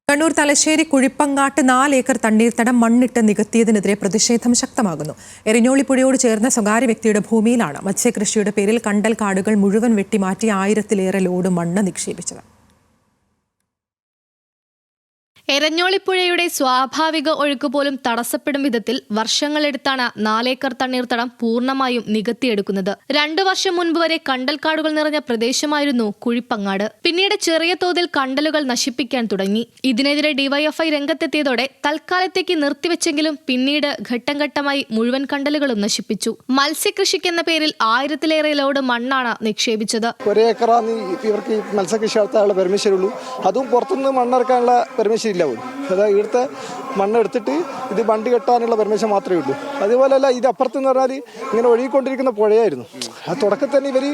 Kannur Thalassery കുഴിപ്പങ്ങാട്ട് 4 acre തണ്ണീർത്തടം മണ്ണിട്ട് നികത്തിയതിനെതിരെ പ്രതിഷേധം ശക്തമാകുന്നു. എരഞ്ഞോളിപ്പുഴയോട് ചേർന്ന സ്വകാര്യ വ്യക്തിയുടെ ഭൂമിയിലാണ് മത്സ്യകൃഷിയുടെ പേരിൽ കണ്ടൽ കാടുകൾ മുഴുവൻ വെട്ടിമാറ്റി 1000-ലേറെ ലോഡ് മണ്ണ് നിക്ഷേപിച്ചത്. എരഞ്ഞോളിപ്പുഴയുടെ സ്വാഭാവിക ഒഴുക്ക് പോലും തടസ്സപ്പെടും വിധത്തിൽ വർഷങ്ങളെടുത്താണ് 4 ഏക്കർ തണ്ണീർത്തടം പൂർണ്ണമായും നികത്തിയെടുക്കുന്നത്. 2 വർഷം മുൻപ് വരെ കണ്ടൽക്കാടുകൾ നിറഞ്ഞ പ്രദേശമായിരുന്നു കുഴിപ്പങ്ങാട്. പിന്നീട് ചെറിയ തോതിൽ കണ്ടലുകൾ നശിപ്പിക്കാൻ തുടങ്ങി. ഇതിനെതിരെ ഡിവൈഎഫ്ഐ രംഗത്തെത്തിയതോടെ തൽക്കാലത്തേക്ക് നിർത്തിവെച്ചെങ്കിലും പിന്നീട് ഘട്ടം ഘട്ടമായി മുഴുവൻ കണ്ടലുകളും നശിപ്പിച്ചു. മത്സ്യകൃഷിക്കെന്ന പേരിൽ 1000-ലേറെ ലോഡ് മണ്ണാണ് നിക്ഷേപിച്ചത്. ഇവർക്ക് മത്സ്യകൃഷി നടത്താനുള്ള പെർമിഷൻ ഉള്ളൂ. അതും പുറത്തുനിന്ന് മണ്ണിറക്കാനുള്ള പെർമിഷൻ. അതായത് ഇവിടുത്തെ മണ്ണെടുത്തിട്ട് ഇത് വണ്ടി കെട്ടാനുള്ള പെർമിഷൻ മാത്രമേ ഉള്ളൂ. അതുപോലെയല്ല, ഇത് അപ്പുറത്തെന്ന് പറഞ്ഞാൽ ഇങ്ങനെ ഒഴുകിക്കൊണ്ടിരിക്കുന്ന പുഴയായിരുന്നു. ആ തുടക്കത്തിൽ തന്നെ ഇവർ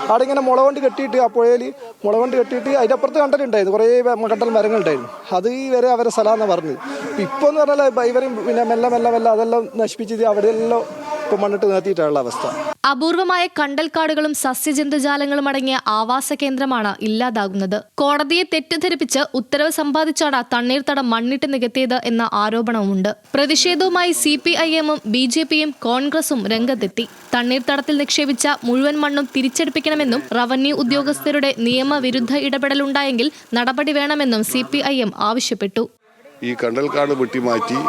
അവിടെ ഇങ്ങനെ മുളകൊണ്ട് കെട്ടിയിട്ട്, ആ പുഴയിൽ മുളകൊണ്ട് കെട്ടിയിട്ട് അതിൻ്റെ അപ്പുറത്ത് കണ്ടലുണ്ടായിരുന്നു, കുറേ കണ്ടൽ മരങ്ങളുണ്ടായിരുന്നു. അത് വരെ അവരെ സ്ഥലമാണെന്ന് പറഞ്ഞത്. ഇപ്പോൾ എന്ന് പറഞ്ഞാൽ ഇവരും പിന്നെ മെല്ലെ അതെല്ലാം നശിപ്പിച്ചത് അവിടെയെല്ലാം ഇപ്പം മണ്ണിട്ട് നിർത്തിയിട്ടുള്ള അവസ്ഥ. അപൂർവമായ കണ്ടൽക്കാടുകളും സസ്യജന്തുജാലങ്ങളും അടങ്ങിയ ആവാസ കേന്ദ്രമാണ് ഇല്ലാതാകുന്നത്. കോടതിയെ തെറ്റിദ്ധരിപ്പിച്ച് ഉത്തരവ് സമ്പാദിച്ചാണ് തണ്ണീർത്തടം മണ്ണിട്ട് നികത്തിയത് എന്ന ആരോപണവുമുണ്ട്. പ്രതിഷേധവുമായി CPIM-ഉം BJP-യും കോൺഗ്രസും രംഗത്തെത്തി. തണ്ണീർത്തടത്തിൽ നിക്ഷേപിച്ച മുഴുവൻ മണ്ണും തിരിച്ചെടുപ്പിക്കണമെന്നും റവന്യൂ ഉദ്യോഗസ്ഥരുടെ നിയമവിരുദ്ധ ഇടപെടലുണ്ടായെങ്കിൽ നടപടി വേണമെന്നും CPIM ആവശ്യപ്പെട്ടു. ഈ കണ്ടൽക്കാട് വെട്ടിമാറ്റി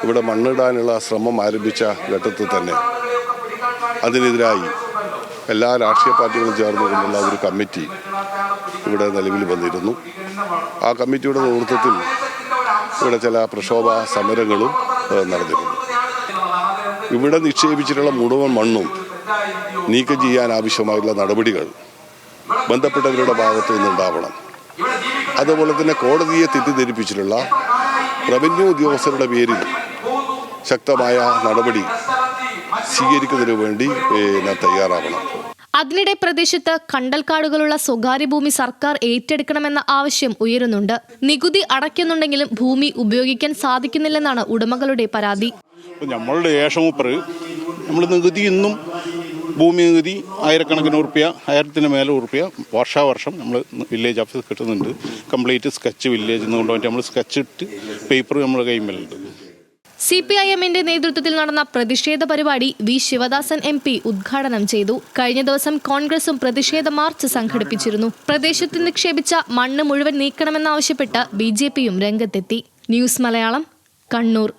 ഇവിടെ മണ്ണിടാനുള്ള ശ്രമം ആരംഭിച്ച ഘട്ടത്തിൽ തന്നെ അതിനെതിരായി എല്ലാ രാഷ്ട്രീയ പാർട്ടികളും ചേർന്നുകൊണ്ടുള്ള ഒരു കമ്മിറ്റി ഇവിടെ നിലവിൽ വന്നിരുന്നു. ആ കമ്മിറ്റിയുടെ നേതൃത്വത്തിൽ ഇവിടെ ചില പ്രക്ഷോഭ സമരങ്ങളും നടന്നിരുന്നു. ഇവിടെ നിക്ഷേപിച്ചിട്ടുള്ള മുഴുവൻ മണ്ണും നീക്കം ചെയ്യാൻ ആവശ്യമായുള്ള നടപടികൾ ബന്ധപ്പെട്ടവരുടെ ഭാഗത്തു നിന്നുണ്ടാവണം. അതുപോലെ തന്നെ കോടതിയെ തെറ്റിദ്ധരിപ്പിച്ചിട്ടുള്ള റവന്യൂ ഉദ്യോഗസ്ഥരുടെ പേരിൽ ശക്തമായ നടപടി സ്വീകരിക്കുന്നതിനു വേണ്ടി തയ്യാറാവണം. അതിനിടെ പ്രദേശത്ത് കണ്ടൽക്കാടുകളുള്ള സ്വകാര്യ ഭൂമി സർക്കാർ ഏറ്റെടുക്കണമെന്ന ആവശ്യം ഉയരുന്നുണ്ട്. നികുതി അടയ്ക്കുന്നുണ്ടെങ്കിലും ഭൂമി ഉപയോഗിക്കാൻ സാധിക്കുന്നില്ലെന്നാണ് ഉടമകളുടെ പരാതി. നമ്മളുടെ ഏഷമൂപ്പർ നമ്മൾ നികുതി ഇന്നും ഭൂമി നികുതി 1000-കണക്കിന് ഉറുപ്പ്യ, 1000-ന് മേലെ ഉറുപ്പ്യ വർഷാവർഷം നമ്മൾ വില്ലേജ് ഓഫീസ് കിട്ടുന്നുണ്ട്. കംപ്ലീറ്റ് സ്കെച്ച് വില്ലേജ് എന്ന് കൊണ്ടുപോയിട്ട് നമ്മൾ സ്കെച്ച് ഇട്ട് പേപ്പർ നമ്മുടെ കൈമേലുണ്ട്. CPIM-ന്റെ നേതൃത്വത്തിൽ നടന്ന പ്രതിഷേധ പരിപാടി V. ശിവദാസൻ MP ഉദ്ഘാടനം ചെയ്തു. കഴിഞ്ഞ ദിവസം കോൺഗ്രസും പ്രതിഷേധ മാർച്ച് സംഘടിപ്പിച്ചിരുന്നു. പ്രദേശത്ത് നിക്ഷേപിച്ച മണ്ണ് മുഴുവൻ നീക്കണമെന്നാവശ്യപ്പെട്ട് BJP-യും രംഗത്തെത്തി. ന്യൂസ് മലയാളം, കണ്ണൂർ.